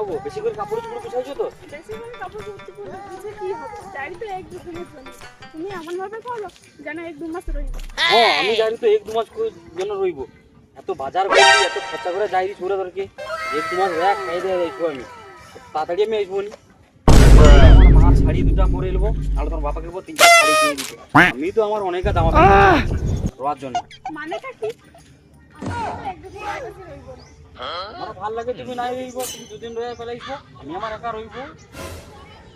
গো, বেশি করে কাপড় চোপড় গুছাইছো তো? বেশি করে কাপড় চোপড় গুছে কি হবে, ডায়েরি তো 1-2 দিনের জন্য। তুমি এমন ভাবে করো যেন 1-2 মাস রইবে। হ্যাঁ, আমি জানি তো 1-2 মাস জন্য রইব। এত বাজার করছি, এত খরচা করে ডায়েরি ছুড়ে ধরকে 1-2 মাস রয়ে খাই দিয়ে যাইবো আমি। তাড়াতাড়ি আমি আসবো নি। আমার মার শাড়ি দুটা পরে এলবো, আর তোমার বাবাকে বলবো 3টা শাড়ি কিনে দিতে। আমি তো আমার অনেক দাম রোয়ার জন্য। মানেটা কি? আমি 1-2 দিন বেশি রইব না। আমার ভালো লাগে তুমি নাই রইব, তুমি দুদিন রয়ে ফেলাইছো, আমি আমার একা রইব।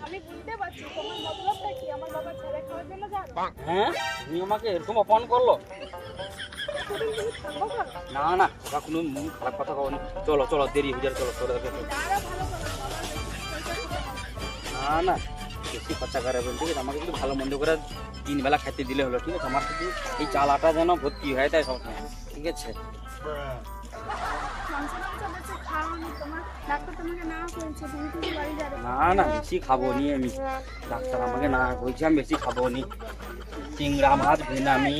আমি বুঝতে পারছি তোমার মতলবটা কি, আমার বাবা ছেড়ে খাওয়ার জন্য যাবে। হ্যাঁ, তুমি আমাকে এরকম অপমান করলো? তুমি থাকবো না। না না, ওরা কোনো খারাপ কথা কওনি। চলো চলো, দেরি হয়ে যাবে, চলো চলো চলো। আরো ভালো করো বাবা। না না, বেশি খরচা করাবেন, ঠিক আছে? আমাকে কিন্তু ভালো মন্দ করে 3 বেলা খাইতে দিলে হলো, ঠিক আছে? আমার শুধু এই চাল আটা যেন ভর্তি হয়, তাই সব ঠিক আছে? মাংস বেশি খাওয়ানি, তোমার ডাক্তার তোমাকে না করেছে, তুমি কিন্তু বাড়ি যাবে। না না, বেশি খাবো নি আমি। ডাক্তার আমাকে না বলছি, আমি বেশি খাবো নি। চিংড়া মাছ, ভেনামি,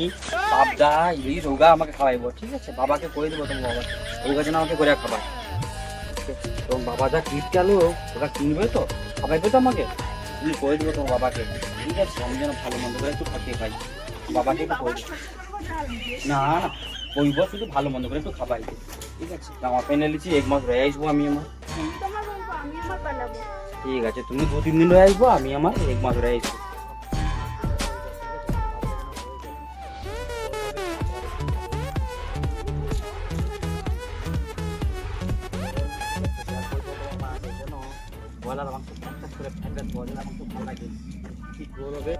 পাবদা, এই রোগা আমাকে খাওয়াইবো, ঠিক আছে? বাবাকে করে দেবো তোমার বাবা, রোগা যেন আমাকে করে খাবার। তোমার বাবা যা কিট গেল, ওরা কিনবে তো, খাওয়াইবে তো আমাকে। তুমি করে দেবো তোমার বাবাকে, ঠিক আছে? আমি যেন ভালো মন্দ করে একটু খাতে পাই, বাবাকে একটু করে দেবো। না না, কইব শুধু ভালো মন্দ করে একটু খাবাই, ঠিক আছে? জামা প্যান্ট নিয়েছি, 1 মাস রয়ে আসবো আমি আমার। তোমার বলবো আমি আমার পালাবো। ঠিক আছে, তুমি 2-3 দিন রয়ে আসবো, আমি আমার 1 মাস রয়ে আসবো। বলার মাংস একটা করে ফেলে বলার মাংস ভালো লাগে, কি করবে?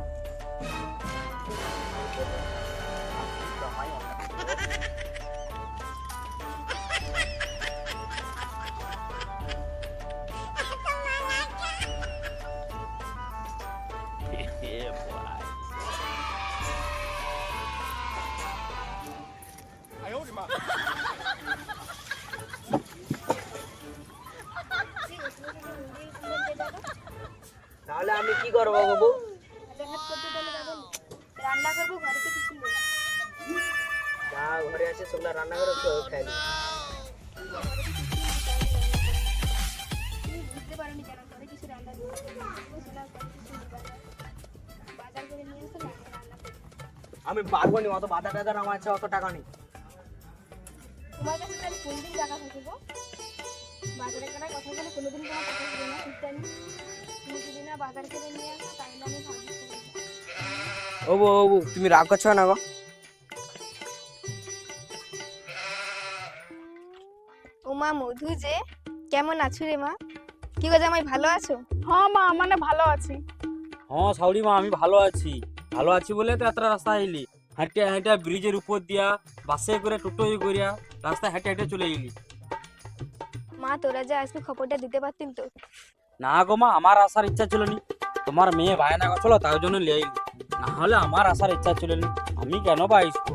তাহলে আমি কি করবো বাবু? রান্না করবো, ঘরে তো কিছু নেই। যা ঘরে আছে সেগুলো রান্না করে খাই নি। তুমি বুঝতে পারোনি কেন ঘরে কিছু রান্না নেই। বাজার করে নিয়ে এসে রান্না করবো। আমি পারবো নি, অত বাধা টাধা আমার আছে, অত টাকা নেই। তোমার কাছে তাহলে কোন দিন টাকা থাকবো? বাজারে কেনার কথা বলে কোনোদিন কোনো টাকা দেবে না, ঠিক জানি। তুমি যদি না বাজার করে নিয়ে আসো তাহলে আমি ভাবছি। ও বউ, তুমি রাগ করছো না গো? ওমা মধু যে, কেমন আছো রে মা? কি গো জামাই, ভালো আছো? হ্যাঁ মা, মানে ভালো আছি। হ্যাঁ শাউরি মা, আমি ভালো আছি। ভালো আছি বলে তো এত রাস্তা এলি, হাঁটে হাঁটে ব্রিজের উপর দিয়া, বাসে করে, টোটোয় করিয়া রাস্তায় হেঁটে হেঁটে চলে এলি। মা তোরা যে আসবি খবরটা দিতে পারতিন তো। না গো মা, আমার আসার ইচ্ছা ছিল নি, তোমার মেয়ে বায়না করছিল তার জন্য লিয়ে এলি, না হলে আমার আসার ইচ্ছা ছিল নি। আমি কেন বা আসবো?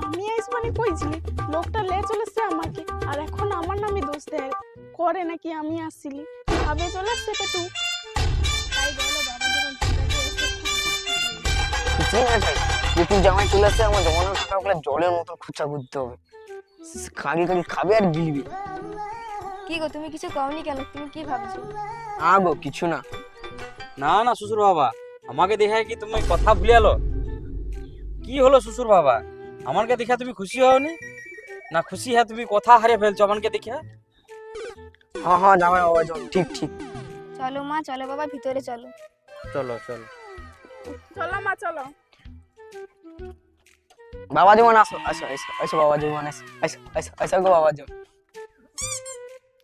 আমি আসবো নি কইছিলি, লোকটা লে চলেছে আমাকে, আর এখন আমার নামে দোষ দেয় করে নাকি আমি আসছিলি, ভাবে চলে আসছে পেটু। তাই বলো বাবা যখন চিন্তাতে এসে কিছুই না চাই, তুই জামাই চলে আসছে, আমার জমানো টাকাগুলো জলের মতো খুচা করতে হবে। খালি খালি খাবে আর গিলবি। কি গো তুমি কিছু কওনি কেন? তুমি কি ভাবছো? না গো, কিছু না। না না শ্বশুর বাবা, আমাকে দেখে কি তুমি কথা ভুলে এলো? কি হলো শ্বশুর বাবা, আমাকে দেখে তুমি খুশি হওনি? না খুশি হ্যাঁ তুমি কথা হারিয়ে ফেলছো আমাকে দেখে? হ্যাঁ হ্যাঁ জামাই বাবা, ঠিক ঠিক। চলো মা, চলো বাবা, ভিতরে চলো। চলো চলো। চলো মা চলো। বাবা জীবন আসো আসো আসো আসো, বাবা জীবন আসো আসো আসো আসো গো বাবা জীবন।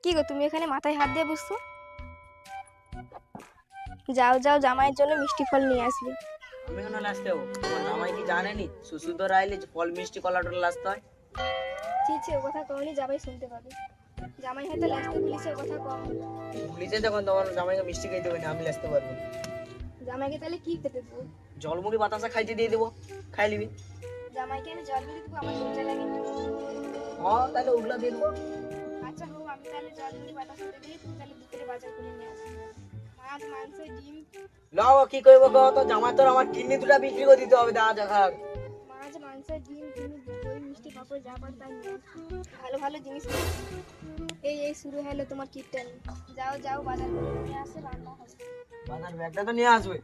কি গো তুমি এখানে মাথায় হাত দিয়ে বসছো? যাও যাও, জামাইয়ের জন্য মিষ্টি ফল নিয়ে আসবে। আমি কেন লাস্টে হবো? তোমার জামাই কি জানেনি শ্বশুরদের আইলে ফল মিষ্টি কলা টলা লাস্ট হয়? ছি ছি, ও কথা কওনি, যাবাই শুনতে পাবে। জামাই হয়তো লাস্টে বলেছে, ও কথা কম। পুলিশে যখন তোমার জামাইকে মিষ্টি খাইতে হবে না, আমি লাস্টে পারবো। জামাইকে তাহলে কি খেতে দেবো? জলমুড়ি বাতাসা খাইতে দিয়ে দেবো, খাই নিবি। জামাইকে আমি জল মুড়ি দেবো, আমার লজ্জা লাগে। হ্যাঁ তাহলে ওগুলা দিয়ে দেবো। আচ্ছা হোক, আমি তাহলে জল মুড়ি বাতাসা দিয়ে দিই, তুমি তাহলে ভিতরে বাজার করে নিয়ে আসো। মাছ মাংস ডিম। লাও কি করবো গো, তো জামাই তোর আমার কিডনি দুটা বিক্রি করে দিতে হবে, দাঁড়া দেখা। মাছ মাংস ডিম, তুমি দই মিষ্টি পাপড় যা পার তাই নিয়ে আসো। ভালো ভালো জিনিস নিয়ে আসো। এই শুরু হলো তোমার কীর্তন। যাও যাও বাজার করে নিয়ে আসে, রান্না হবে। বাজার ব্যাগটা তো নিয়ে আসবে।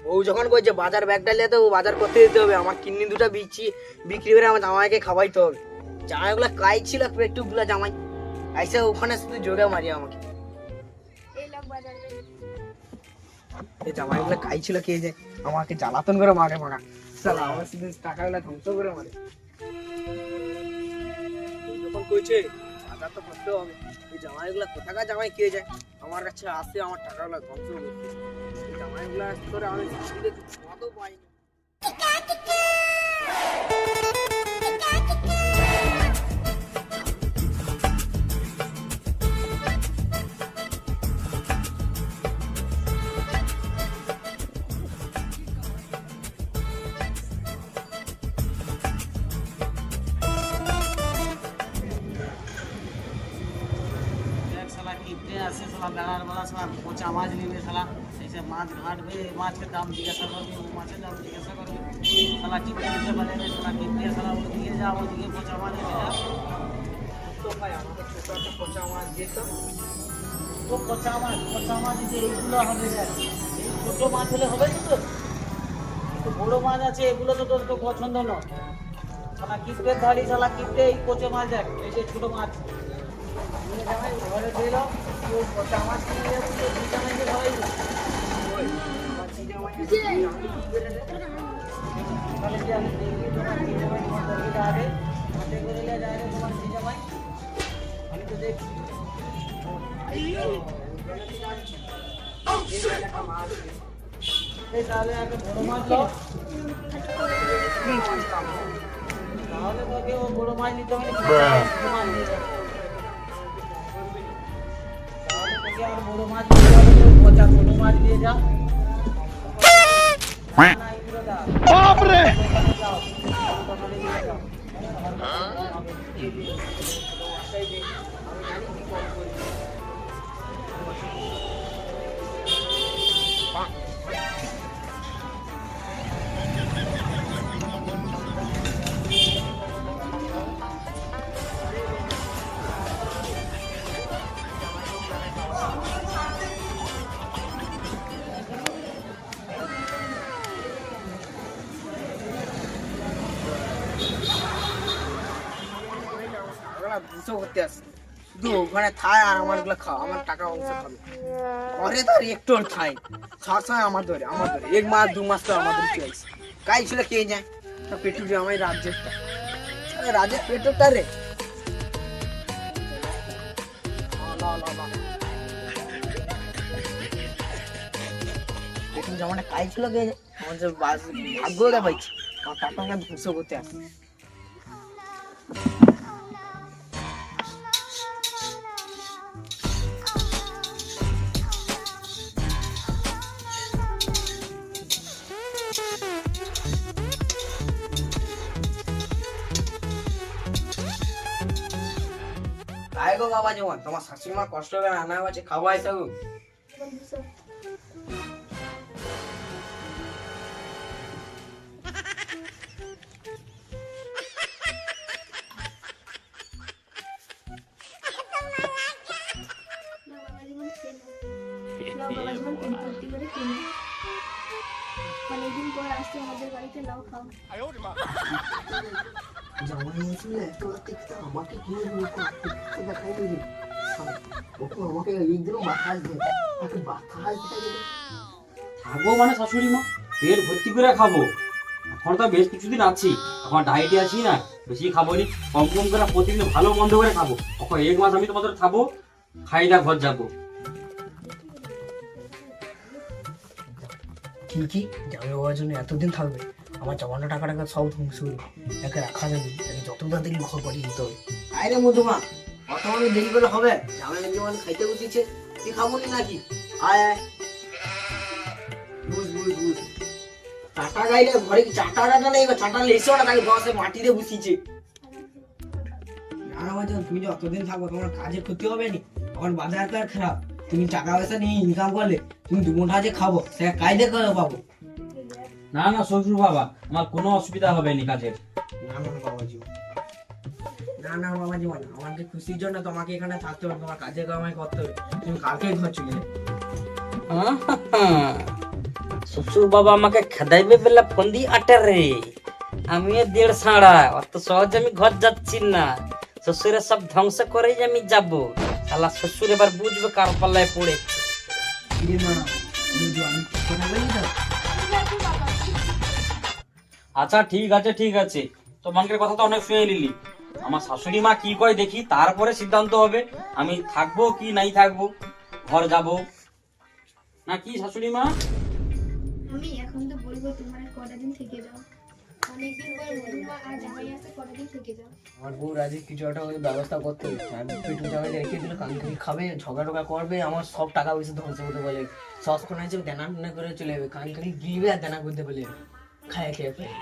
বউ যখন কইছে বাজার ব্যাগটা নিয়ে তো বাজার করতে দিতে হবে, আমার কিডনি দুটো বিক্রি করে আমার জামাইকে খাওয়াইতে হবে। জামাইগুলো কাই ছিল পেটুকগুলো জামাই আইসে ওখানে শুধু জোরে মারি আমাকে। এই লোক বাজার করে। এই জামাইগুলো কাই ছিল কে যে আমাকে জ্বালাতন করে মারে মারা। শালা আমার শুধু টাকাগুলো ধ্বংস করে মারে। যখন কইছে বাজার তো করতে হবে, এই জামাইগুলো কোথাকার জামাই কে যায় আমার কাছে আসে আমার টাকাগুলো ধ্বংস করতে। এই জামাইগুলো করে আমি জিন্দগিতে মদও পাইনি। শালা কিনতে আসে, শালা বেড়ার বেলা শালা পচা মাছ নিবে, শালা এইসব মাছ ঘাটবে, মাছের দাম জিজ্ঞাসা করবে, মাছের দাম জিজ্ঞাসা করবে, শালা কিনতে দিতে পারে না, শালা কিনতে শালা ওদিকে যা, ওদিকে পচা মাছ এনে যা। তো ভাই আমাকে ছোট একটা পচা মাছ দিত। তো পচা মাছ যে এইগুলো হবে না, এই ছোট মাছ হলে হবে না তো? তো বড় মাছ আছে, এগুলো তো তোর তো পছন্দ নয়। শালা কিনতে ধারি, শালা কিনতে এই পচা মাছ দেখ, এই যে ছোট মাছ নিয়ে যাবে ঘরে দিল, ওই পচা মাছ নিয়ে যাবে, দুই জামাইকে খাওয়াইবে। তাহলে কি আমি দেখি তোমার কি জামাই তোমার দরকারটা আগে হাতে করে নিয়ে যায় রে তোমার কি জামাই, আমি তো দেখছি। এই তাহলে আগে বড় মাছ দাও, তাহলে তোকে ও বড় মাছ নিতে হবে না, ছোট মাছ নিয়ে যাবে। তাহলে তোকে আর বড় মাছ নিতে হবে না, পচা ছোট মাছ দিয়ে যা। না, এগুলো দাও। বাপরে যাও, দোকানে দিয়ে যাও। দুশো করতে আসে শুধু ওখানে থায় আর আমার গুলো খাওয়া, আমার টাকা অংশ খাবে। ঘরে তো আর একটু খাই, সবসময় আমার ধরে এক মাস দু মাস তো আমাদের চলছে। কাই ছিল কে যায় পেটু যে আমার রাজ্যেরটা, রাজ্যের পেটুটা রে। পেটু জামাটা কাই ছিল কে যায়, আমার যে ভাগ্য দেখাইছে আমার টাকা আমরা ধ্বংস করতে আসে। তাই গো বাবা যেমন তোমার শাশুড়ি মা কষ্ট করে রান্না করছে, খাওয়াই থাকো। অনেকদিন পর আসছে আমাদের বাড়িতে, নাও খাও। জামাই আসলে এত রাতে আমাকে কি দেখাই দিবি, আমাকে এইগুলো বাতাস দেয়, বাতাস দেয়। খাবো মানে শাশুড়ি মা পেট ভর্তি করে খাবো, এখন তো বেশ কিছুদিন আছি, এখন ডায়েটে আছি না, বেশি খাবো নি, কম কম করে প্রতিদিন ভালো মন্দ করে খাবো। এখন এক মাস আমি তোমাদের খাবো, খাইদা ঘর যাবো। ঠিকই জামাই বাবার জন্য এতদিন থাকবে, আমার 54 টাকা সব ধ্বংস হয়ে একে রাখা যাবে, একে যত তাড়াতাড়ি ঘর পাঠিয়ে দিতে হবে। আরে মধুমা অত মানে দেরি করে হবে, জামাই যেমন খাইতে বসেছে তুই খাবো নি নাকি? আয় আয় বুঝ চাটা গাইলে ঘরে কি চাটা নেই, চাটা লেসো না, তাকে বসে মাটিতে বসিয়েছে। জানো বাবা তুমি যে অতদিন থাকবো তোমার কাজে ক্ষতি হবে নি, আমার বাজার তো আর খারাপ, তুমি টাকা পয়সা নিয়ে ইনকাম করলে তুমি দু মুঠা যে খাবো সেটা কায়দে করে পাবো। না না শ্বশুর বাবা, আমার কোনো অসুবিধা হবে না কাজের। না না বাবাজি না না বাবা জীবন, আমাকে খুশির জন্য তোমাকে এখানে থাকতে হবে, তোমার কাজে কামাই করতে হবে, তুমি কালকেই ঘর চলে যাবে। শ্বশুর বাবা আমাকে খেদাইবে বেলা ফোন দিয়ে আটে রে, আমিও দেড় সাড়া, অত সহজে আমি ঘর যাচ্ছি না। শ্বশুরের সব ধ্বংস করেই আমি যাব। শালা শ্বশুর এবার বুঝবে কার পাল্লায় পড়ে। কিরে মা, তুমি যে আমি কথা বলি তো? আচ্ছা ঠিক আছে ঠিক আছে, তোমাদের কথা তো অনেক শুনে নিলি। আমার শাশুড়ি মা কি কয় দেখি, তারপরে সিদ্ধান্ত হবে আমি থাকবো কি নাই থাকবো, ঘর যাব না কি। শাশুড়ি মা আমি এখন তো বলবো তোমার আর কটা দিন থেকে যাও, অনেকদিন পর মধুমা আর জামাই আসে, কটা দিন থেকে যাও। আমার বউ রাজি, কিছু একটা ওই ব্যবস্থা করতে হবে। আমি পেটু জামাই রেখে দিলে কালকে খাবে, ঝগড়া টোকা করবে, আমার সব টাকা পয়সা ধ্বংস করতে বলে, সস কোন আছে দেনা টেনা করে চলে যাবে, কালকে গিলবে আর দেনা করতে বলে খায় খেয়ে ফেলে।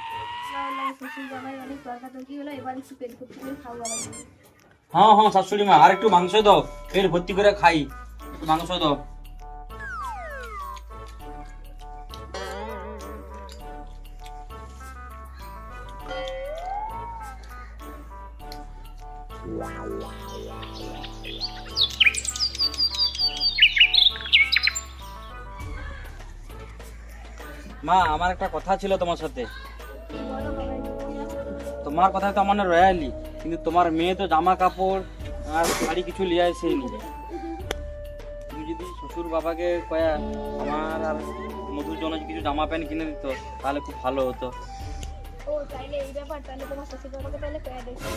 শ্বশুর জামাই অনেক তর্কাতর্কি হলো, এবার একটু পেট ভর্তি করে খাও বাবা। হ্যাঁ হ্যাঁ শাশুড়ি মা, আর একটু মাংস দাও, পেট ভর্তি করে খাই, একটু মাংস দাও। মা আমার একটা কথা ছিল তোমার সাথে। তোমার কথা তো আমার রয়ালি, কিন্তু তোমার মেয়ে তো জামা কাপড় আর শাড়ি কিছু লিয়ে আসেনি। তুমি যদি শ্বশুর বাবাকে কয়া আমার আর মধুর জন্য কিছু জামা প্যান্ট কিনে দিত, তাহলে খুব ভালো হতো। ও তাইলে এই ব্যাপার, তাহলে তোমার শ্বশুর বাবাকে তাহলে কয়া দেখো।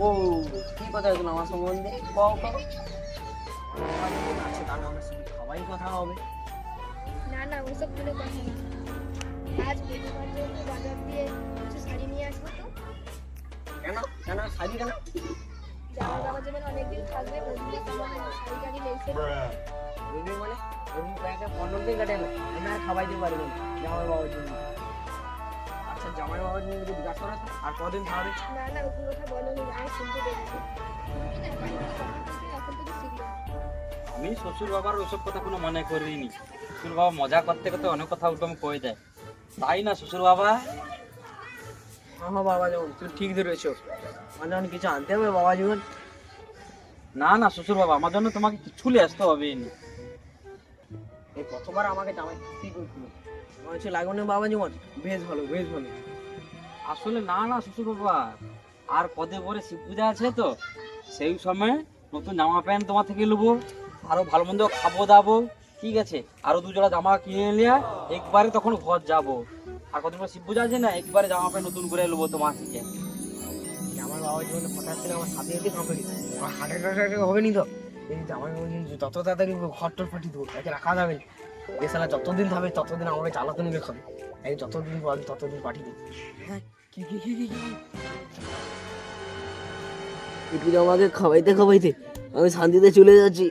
ও কি কথা হয়েছিল আমার সম্বন্ধে, কও কও। আচ্ছা তাহলে আমার সাথে সবাই কথা হবে। না না ওসব কোনো কথা না, আজ বেগুমার জন্য বাজার দিয়ে কিছু শাড়ি নিয়ে আসবো তো। কেন কেন শাড়ি কেন? জামাই বাবা যেমন অনেকদিন থাকবে, মধুদের তেমন শাড়ি টাড়ি লেগেছে। রবি মানে রবি কয়েকটা 15 দিন কাটে না, আমি আর খাওয়াই দিতে পারবো না জামাই বাবার জন্য। আচ্ছা জামাই বাবার জন্য যদি জিজ্ঞাসা করো তো আর কদিন খাওয়াবে? না না ওরকম কথা বলো নি, আমি শুনতে দেখছি। এখন থেকে শিখলো। আমি শ্বশুর বাবার ওইসব কথা কোনো মনে করিনি। শ্বশুর বাবা মজা করতে করতে অনেক কথা উল্টো কয়ে দেয়, তাই না শ্বশুর বাবা? হ্যাঁ বাবা জীবন, তুই ঠিক ধরেছো, মানে অনেক কিছু আনতে হবে বাবা জীবন। না না শ্বশুর বাবা, আমার জন্য তোমাকে কিছু নিয়ে আসতে হবে না। এই প্রথমবার আমাকে জামাই কি করছিল, আমার হচ্ছে লাগবে না বাবা জীবন, বেশ ভালো বেশ ভালো। আসলে না না শ্বশুর বাবা, আর কদিন পরে শিব পূজা আছে তো, সেই সময় নতুন জামা প্যান্ট তোমার থেকে নেবো, আরো ভালো মন্দ খাবো দাবো, ঠিক আছে? আরো 2 জোড়া জামা কিনে নিয়ে একবারে তখন ঘর যাবো। আর কদিন পরে শিব পূজা আছে না, একবারে জামা প্যান্ট নতুন করে নেবো তোমার থেকে। আমার বাবা জীবনে হঠাৎ করে আমার সাথে সাথে কমপ্লিট, আমার হার্টের অ্যাটাক হবে নি তো? এই জামাই বাবা যত তাড়াতাড়ি ঘর টর পাঠিয়ে দেবো, তাকে রাখা যাবে না। এ শালা যতদিন থাকবে ততদিন আমাকে জ্বালাতন করে খাবে, এই যতদিন পারবে ততদিন পাঠিয়ে দেবো। হ্যাঁ কি একটু আমাকে খাওয়াইতে খাওয়াইতে আমি শান্তিতে চলে যাচ্ছি।